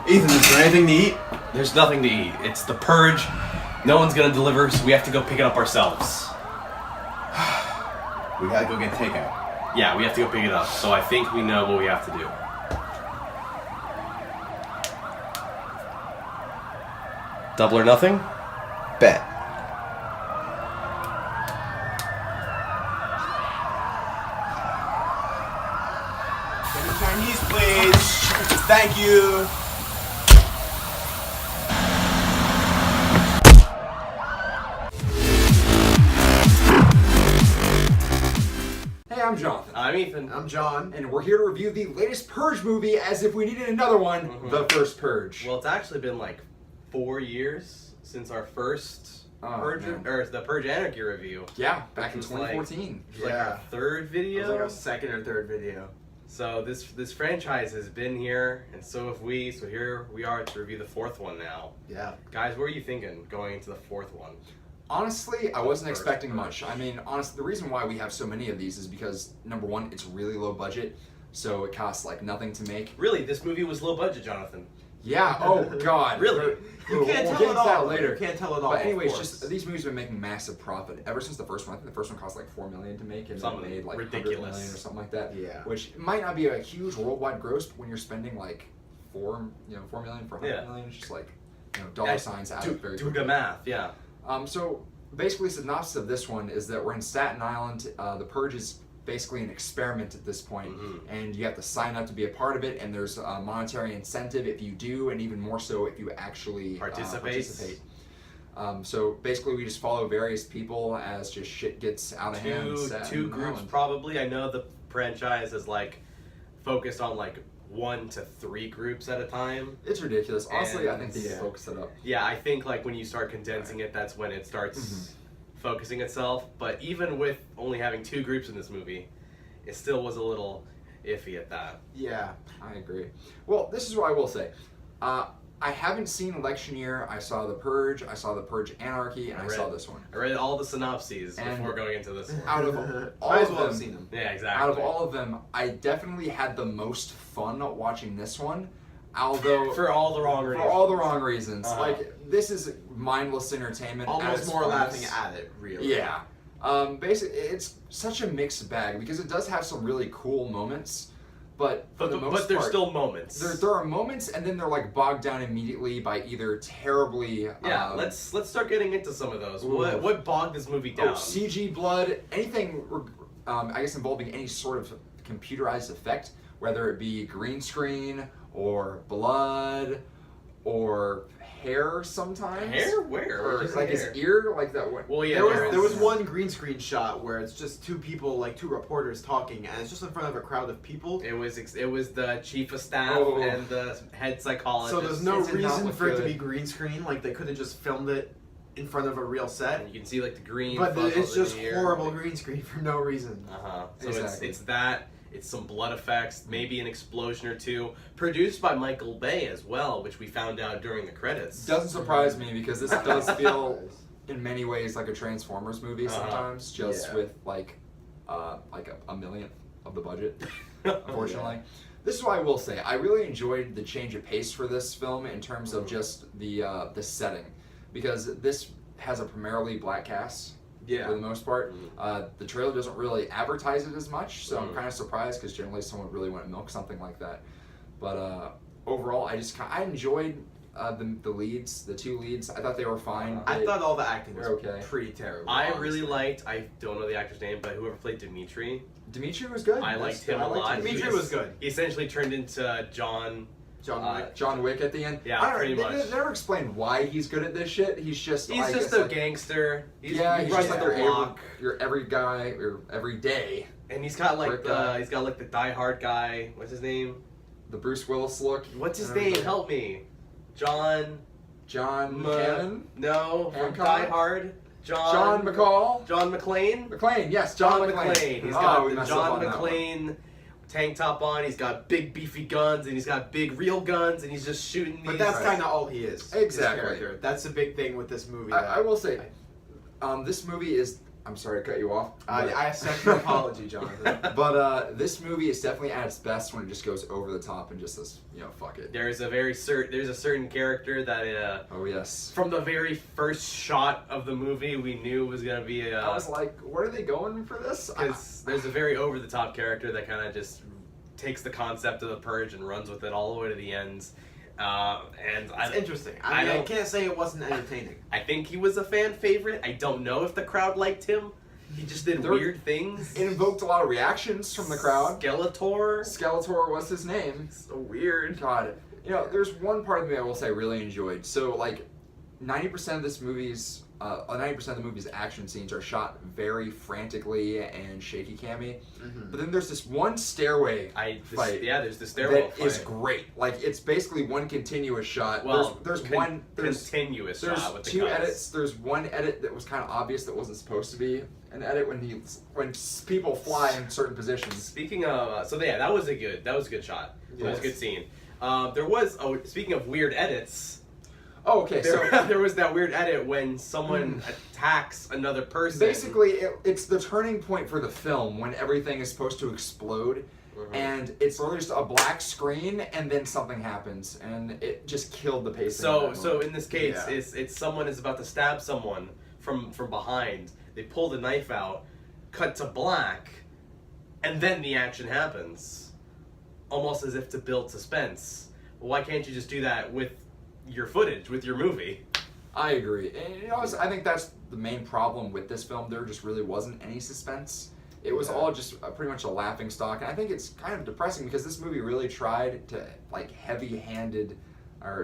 Ethan, is there anything to eat? There's nothing to eat. It's the Purge. No one's gonna deliver, so we have to go pick it up ourselves. We gotta go get takeout. Yeah, we have to go pick it up. So I think we know what we have to do. Double or nothing? Bet. Chinese, please. Thank you. Hey, I'm Jonathan. I'm Ethan. I'm John. And we're here to review the latest Purge movie as if we needed another one, The First Purge. Well, it's actually been like 4 years since our first Purge, man. or the Purge Anarchy review. Yeah, back in Which was 2014. It was like our third video. It was like our second or third video. So this franchise has been here, and so have we. So here we are to review the fourth one now. Yeah. Guys, what are you thinking going into the fourth one? Honestly, I wasn't expecting much. I mean, honestly, the reason why we have so many of these is because, number one, it's really low budget, so it costs like nothing to make. Really, this movie was low budget, Jonathan. Yeah, oh god. Really? You can't we'll tell get it into that all later. You can't tell it all. But anyways, of course. just these movies have been making massive profit ever since the first one. I think the first one cost like $4 million to make, and Something then made like ridiculous. $100 million or something like that. Yeah. Which might not be a huge worldwide gross, but when you're spending like $4 million for $100 million, it's just like dollar signs out very do quickly. the math, yeah. So basically, synopsis of this one is that we're in Staten Island. The Purge is basically an experiment at this point, and you have to sign up to be a part of it, and there's a monetary incentive if you do, and even more so if you actually participate. So basically, we just follow various people as just shit gets out of hand. Two groups probably. I know the franchise is like focused on like 1 to 3 groups at a time. It's ridiculous. Honestly, I think And- they focus it up. Yeah, I think like when you start condensing it, that's when it starts focusing itself. But even with only having 2 groups in this movie, it still was a little iffy at that. Yeah. I agree. Well, this is what I will say. I haven't seen Election Year. I saw The Purge. I saw The Purge Anarchy, and I saw this one. I read all the synopses And before going into this one. Out of all Might as of well have them, seen them. Yeah, exactly. out of all of them, I definitely had the most fun watching this one. Although For all the wrong reasons. For all the wrong reasons. Uh-huh. Like, this is mindless entertainment. at Almost its more finest. laughing at it, really. Yeah. Basically, it's such a mixed bag because it does have some really cool moments, but for the most but there's part, still moments. there are moments, and then they're like bogged down immediately by either terribly. Yeah, let's start getting into some of those. Ooh. What bogged this movie down? CG blood, anything. I guess involving any sort of computerized effect, whether it be green screen or blood or hair sometimes. Hair? Where? Or Where's like the hair? his ear, like that one. Well, yeah, There was one green screen shot where it's just 2 people, like 2 reporters talking, and it's just in front of a crowd of people. It was the chief of staff Oh. and the head psychologist. So there's no It did not reason look for it to good. be green screen. Like they could have just filmed it in front of a real set. And you can see like the green. But fuzzles it's in just the air. horrible green screen for no reason. So Exactly. it's that. It's some blood effects, maybe an explosion or two, produced by Michael Bay as well, which we found out during the credits. Doesn't surprise me because this does feel in many ways like a Transformers movie sometimes, just Yeah. with like a millionth of the budget. Unfortunately, this is what I will say. I really enjoyed the change of pace for this film in terms of just the setting, because this has a primarily black cast. For the most part, the trailer doesn't really advertise it as much, so I'm kind of surprised because generally someone would really want to milk something like that. But overall, I enjoyed the leads, the 2 leads. I thought they were fine. I thought all the acting was okay. pretty terrible. I honestly. really liked. I don't know the actor's name, but whoever played Dimitri, Dimitri was good. I liked him a lot. Dimitri was good. He essentially turned into John Wick. John Wick at the end. Yeah, I don't pretty know, much. They never explain why he's good at this shit. He's just a gangster. He's he runs just like the block. your every guy or every day. And he's got like Brick the guy. he's got like the Die Hard guy. What's his name? The Bruce Willis look. What's his I name? don't know. Help me. John Cannon? No, from Hancock? Die Hard. John McCall? John McClane. McClane, yes, John McClane. McClane. He's Oh, got we the messed up John on that one. McClane tank top on. He's got big beefy guns, and he's got big real guns, and he's just shooting these. But that's kind of all he is. his Exactly. character. That's the big thing with this movie. I will say, this movie is I'm sorry to cut you off. I accept your apology, Jonathan. But this movie is definitely at its best when it just goes over the top and just says, fuck it. There's a certain character that Oh yes. from the very first shot of the movie we knew was gonna be I was like, where are they going for this? because there's a very over the top character that kind of just takes the concept of the Purge and runs with it all the way to the end. And It's interesting. I can't say it wasn't entertaining. I think he was a fan favorite. I don't know if the crowd liked him. He just did weird things. It invoked a lot of reactions from the crowd. Skeletor was his name. So weird. God. There's one part of me I will say I really enjoyed. So, 90% of this movie's 90% of the movie's action scenes are shot very frantically and shaky cammy. Mm-hmm. But then there's this one stairway fight. Yeah, there's the stairwell that fight. is great. It's basically one continuous shot. Well, there's continuous shot with the two guns. edits. There's one edit that was kind of obvious that wasn't supposed to be an edit when people fly in certain positions. Speaking of, that was a good shot. That was a good scene. Speaking of weird edits. Oh, okay. There was that weird edit when someone attacks another person. Basically, it's the turning point for the film when everything is supposed to explode, and it's literally just a black screen, and then something happens, and it just killed the pacing. So in this case, it's someone is about to stab someone from behind. They pull the knife out, cut to black, and then the action happens, almost as if to build suspense. Well, why can't you just do that with your footage, with your movie? I agree. And I think that's the main problem with this film. There just really wasn't any suspense. It was all just pretty much a laughing stock. And I think it's kind of depressing because this movie really tried to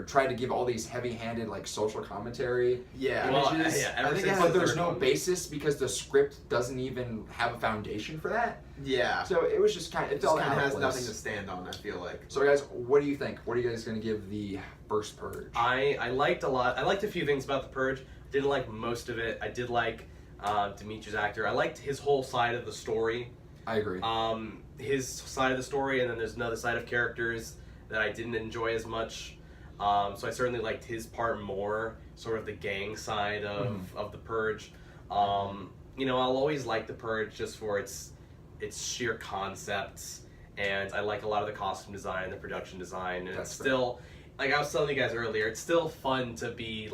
tried to give all these heavy-handed social commentary images. But there's no basis because the script doesn't even have a foundation for that. Yeah. So it was just kind of, it just kind of has nothing to stand on, I feel like. So guys, what do you think? What are you guys going to give the first Purge? I liked a lot. I liked a few things about the Purge. Didn't like most of it. I did like Dimitri's actor. I liked his whole side of the story. I agree. His side of the story, and then there's another side of characters that I didn't enjoy as much. So I certainly liked his part more, sort of the gang side of the Purge. I'll always like the Purge just for its sheer concepts, and I like a lot of the costume design, the production design, and it's still, like I was telling you guys earlier, it's still fun to be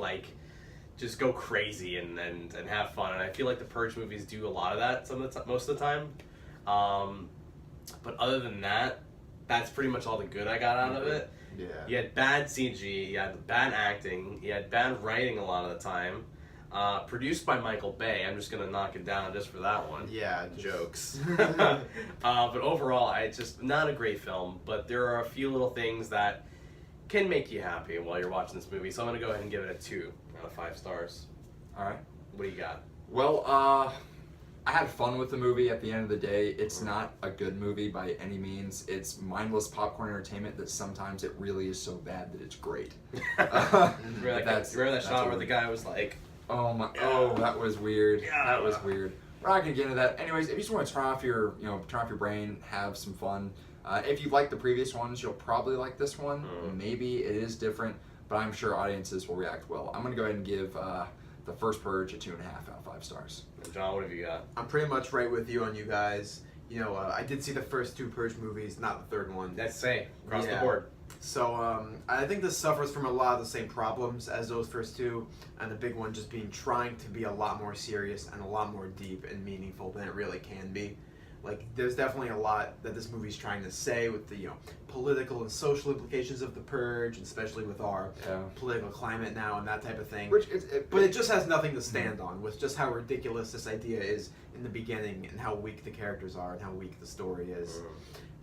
just go crazy and have fun, and I feel like the Purge movies do a lot of that most of the time. But other than that, that's pretty much all the good I got out of it. Yeah. You had bad CG, you had bad acting, you had bad writing a lot of the time. Produced by Michael Bay. I'm just gonna knock it down just for that one. Yeah, jokes. But overall, it's just not a great film. But there are a few little things that can make you happy while you're watching this movie. So I'm gonna go ahead and give it a 2 out of 5 stars. All right. What do you got? Well, I had fun with the movie. At the end of the day, it's not a good movie by any means. It's mindless popcorn entertainment that sometimes it really is so bad that it's great. Remember that shot where the guy was like, "Oh my! Oh, that was weird. That was weird." We're not gonna get into that. Anyways, if you just want to turn off your brain, have some fun. If you like the previous ones, you'll probably like this one. Maybe it is different, but I'm sure audiences will react well. I'm gonna go ahead and give the first Purge a 2.5 out of 5 stars. And John, what have you got? I'm pretty much right with you on you guys. I did see the first 2 Purge movies, not the third one. That's same across the board. So I think this suffers from a lot of the same problems as those first 2, and the big one just being trying to be a lot more serious and a lot more deep and meaningful than it really can be. There's definitely a lot that this movie's trying to say with the political and social implications of the Purge, and especially with our political climate now and that type of thing. But it just has nothing to stand on with just how ridiculous this idea is in the beginning and how weak the characters are and how weak the story is.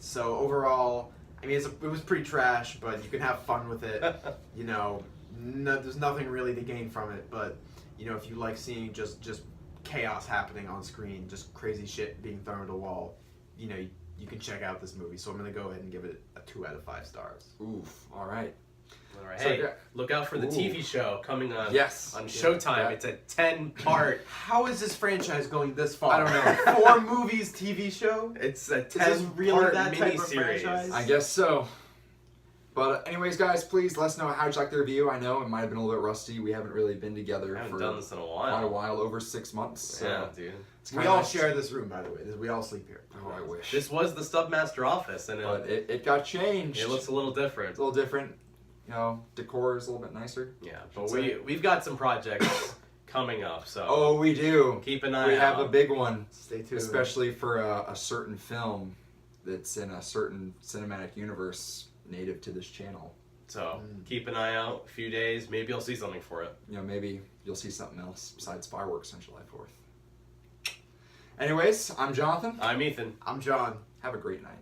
So overall, I mean, it was pretty trash, but you can have fun with it. There's nothing really to gain from it, but if you like seeing just chaos happening on screen, just crazy shit being thrown at a wall, you can check out this movie. So I'm gonna go ahead and give it a 2 out of 5 stars. Oof! All right. Hey, look out for the TV show coming on. Yes. On Showtime. It's a 10-part. How is this franchise going this far? I don't know. 4 movies, TV show. It's a Is this really 10-part that type of miniseries. franchise? I guess so. But anyways, guys, please let us know how you like the review. I know it might have been a little bit rusty. We haven't really been together I haven't for done this in a quite a while. while, over 6 months. So Yeah, dude. it's We kinda all nice. share this room, by the way. We all sleep here. Oh, I wish. This was the Stub Master office, and But it got changed. it looks a little different. It's a little different. You know, decor is a little bit nicer. Yeah, but Should we've got some projects coming up, so Oh, we do. keep an eye We out. have a big one, Stay tuned. especially for a certain film that's in a certain cinematic universe native to this channel. So keep an eye out. A few days, maybe you'll see something for it. You know, maybe you'll see something else besides fireworks on July 4th. Anyways, I'm Jonathan. I'm Ethan. I'm John. Have a great night.